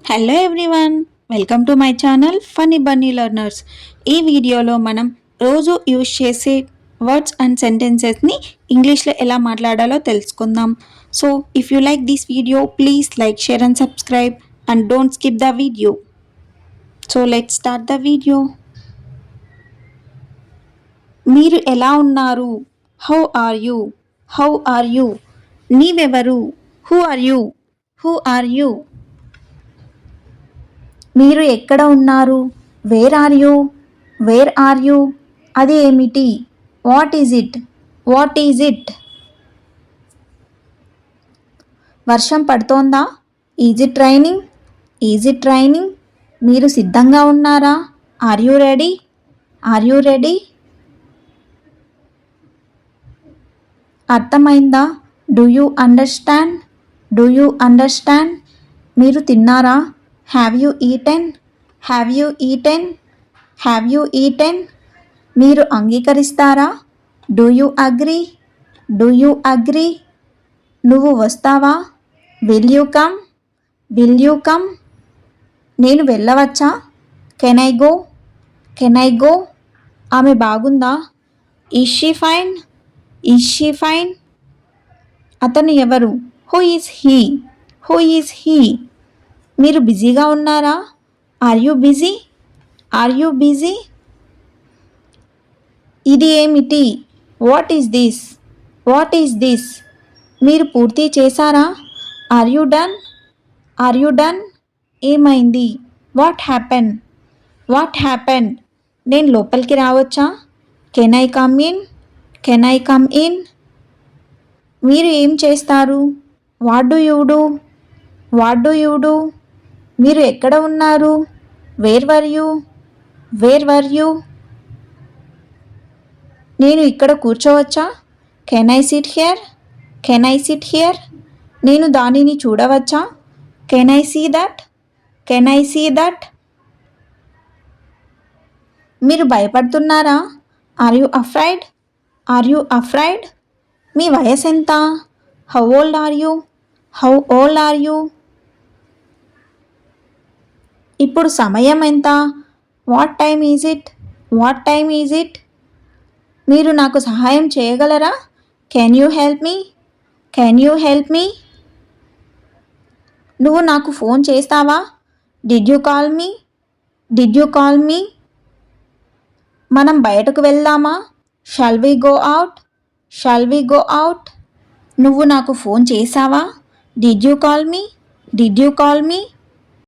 Hello everyone, welcome to my channel funny bunny learners. ఈ వీడియోలో మనం రోజు యూజ్ చేసే వర్డ్స్ అండ్ సెంటెన్సెస్ని ఇంగ్లీష్లో ఎలా మాట్లాడాలో తెలుసుకుందాం. So if you like this video please like, share and subscribe and don't skip the video. So let's start the video. మీరు ఎలా ఉన్నారు? How are you? How are you? నీవెవరు? Who are you? Who are you? మీరు ఎక్కడ ఉన్నారు? Where are you? Where are you? అది ఏమిటి? What is it? What is it? వర్షం పడుతోందా? Is it raining? Is it raining? మీరు సిద్ధంగా ఉన్నారా? Are you ready? Are you ready? అర్థమైందా? Do you understand? Do you understand? మీరు తిన్నారా? Have you eaten? Have you eaten? Have you eaten? మీరు అంగీకరిస్తారా? Do you agree? Do you agree? నువ్వు వస్తావా? Will you come? Will you come? నేను వెళ్ళవచ్చా? Can I go? Can I go? ఆమె బాగుందా? Is she fine? Is she fine? అతను ఎవరు? Who is he? Who is he? మీరు బిజీగా ఉన్నారా? Are you busy? Are you busy? ఇది ఏమిటి? What is this? What is this? మీరు పూర్తి చేశారా? Are you done? Are you done? ఏమైంది? What happen? What happen? నేను లోపలికి రావచ్చా? Can I come in? Can I come in? మీరు ఏం చేస్తారు? What do you do? What do you do? మీరు ఎక్కడ ఉన్నారు? Where were you? Where were you? నేను ఇక్కడ కూర్చోవచ్చా? Can I sit here? Can I sit here? నేను దానిని చూడవచ్చా? Can I see that? Can I see that? మీరు భయపడుతున్నారా? Are you afraid? Are you afraid? మీ వయసు ఎంత? How old are you? How old are you? ఇప్పుడు సమయం ఎంత? What time is it? What time is it? మీరు నాకు సహాయం చేయగలరా? Can you help me? Can you help me? నువ్వు నాకు ఫోన్ చేస్తావా? Did you call me? Did you call me? మనం బయటకు వెళ్దామా? Shall we go out? Shall we go out? నువ్వు నాకు ఫోన్ చేసావా? Did you call me? Did you call me?